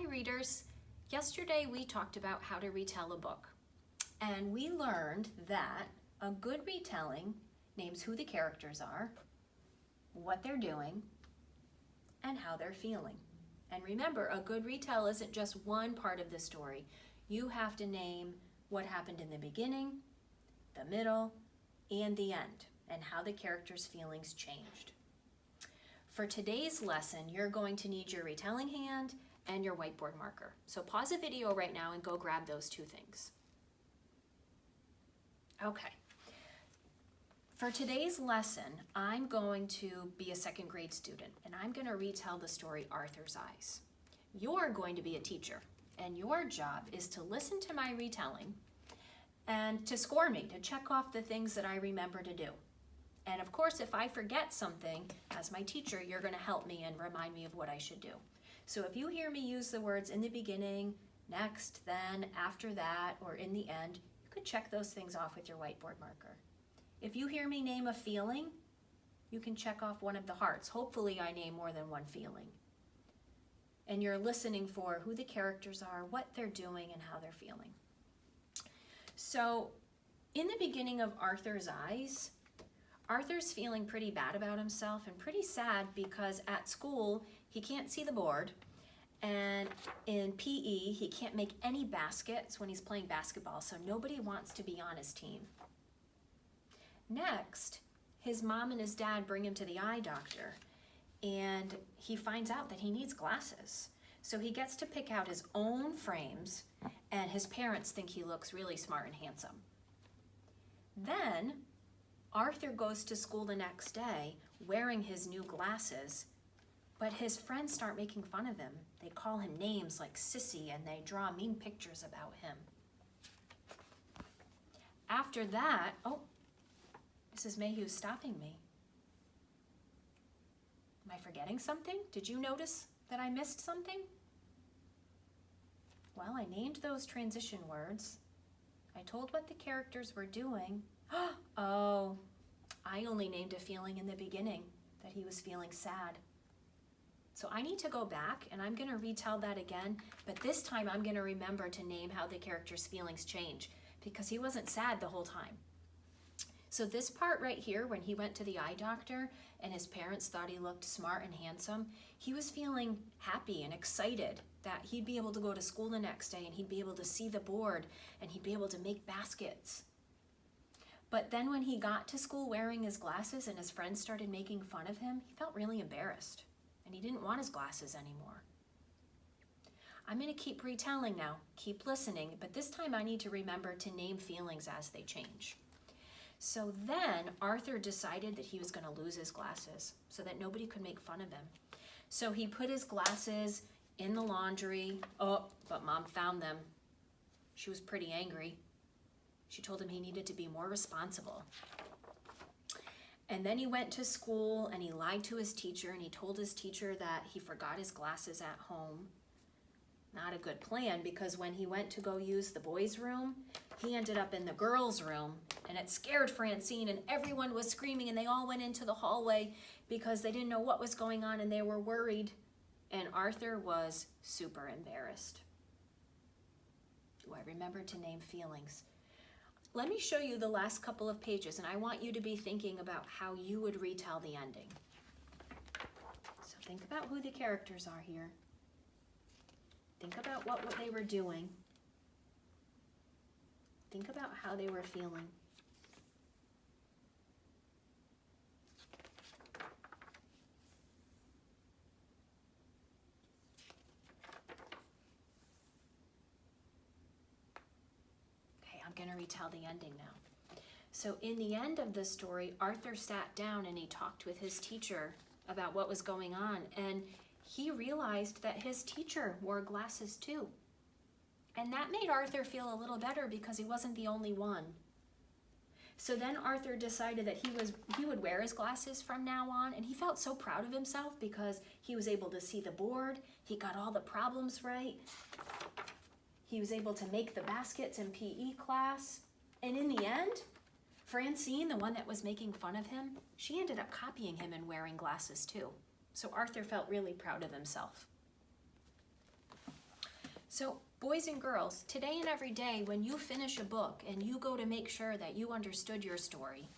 Hi readers, yesterday we talked about how to retell a book, and we learned that a good retelling names who the characters are, what they're doing, and how they're feeling. And remember, a good retell isn't just one part of the story. You have to name what happened in the beginning, the middle, and the end, and how the characters' feelings changed. For today's lesson, you're going to need your retelling hand and your whiteboard marker. So pause the video right now and go grab those two things. Okay. For today's lesson, I'm going to be a second grade student, and I'm going to retell the story Arthur's Eyes. You're going to be a teacher, and your job is to listen to my retelling and to score me, to check off the things that I remember to do. And of course, if I forget something, as my teacher, you're going to help me and remind me of what I should do. So if you hear me use the words in the beginning, next, then, after that, or in the end, you could check those things off with your whiteboard marker. If you hear me name a feeling, you can check off one of the hearts. Hopefully I name more than one feeling. And you're listening for who the characters are, what they're doing, and how they're feeling. So in the beginning of Arthur's Eyes, Arthur's feeling pretty bad about himself and pretty sad because at school he can't see the board, and in PE he can't make any baskets when he's playing basketball, so nobody wants to be on his team. Next, his mom and his dad bring him to the eye doctor, and he finds out that he needs glasses. So he gets to pick out his own frames, and his parents think he looks really smart and handsome. Then Arthur goes to school the next day wearing his new glasses, but his friends start making fun of him. They call him names like sissy, and they draw mean pictures about him. After that, oh, Mrs. Mayhew's stopping me. Am I forgetting something? Did you notice that I missed something? Well, I named those transition words. I told what the characters were doing. Oh, I only named a feeling in the beginning, that he was feeling sad. So I need to go back and I'm going to retell that again, but this time I'm going to remember to name how the character's feelings change, because he wasn't sad the whole time. So this part right here, when he went to the eye doctor and his parents thought he looked smart and handsome, he was feeling happy and excited that he'd be able to go to school the next day and he'd be able to see the board and he'd be able to make baskets. But then when he got to school wearing his glasses and his friends started making fun of him, he felt really embarrassed and he didn't want his glasses anymore. I'm going to keep retelling now, keep listening, but this time I need to remember to name feelings as they change. So then Arthur decided that he was going to lose his glasses so that nobody could make fun of him. So he put his glasses in the laundry. Oh, but Mom found them. She was pretty angry. She told him he needed to be more responsible. And then he went to school and he lied to his teacher, and he told his teacher that he forgot his glasses at home. Not a good plan, because when he went to go use the boys' room, he ended up in the girls' room, and it scared Francine, and everyone was screaming, and they all went into the hallway because they didn't know what was going on and they were worried. And Arthur was super embarrassed. Do I remember to name feelings? Let me show you the last couple of pages, and I want you to be thinking about how you would retell the ending. So think about who the characters are here. Think about what they were doing. Think about how they were feeling. Okay, I'm going to retell the ending now. So in the end of the story, Arthur sat down and he talked with his teacher about what was going on, and he realized that his teacher wore glasses too. And that made Arthur feel a little better because he wasn't the only one. So then Arthur decided that he would wear his glasses from now on, and he felt so proud of himself because he was able to see the board, he got all the problems right, he was able to make the baskets in PE class, and in the end, Francine, the one that was making fun of him, she ended up copying him and wearing glasses too. So Arthur felt really proud of himself. So, boys and girls, today and every day when you finish a book and you go to make sure that you understood your story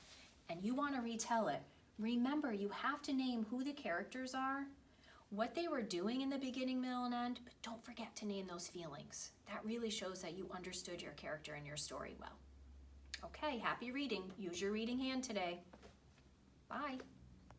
and you want to retell it, remember you have to name who the characters are, what they were doing in the beginning, middle, and end, but don't forget to name those feelings. That really shows that you understood your character and your story well. Okay, happy reading. Use your reading hand today. Bye.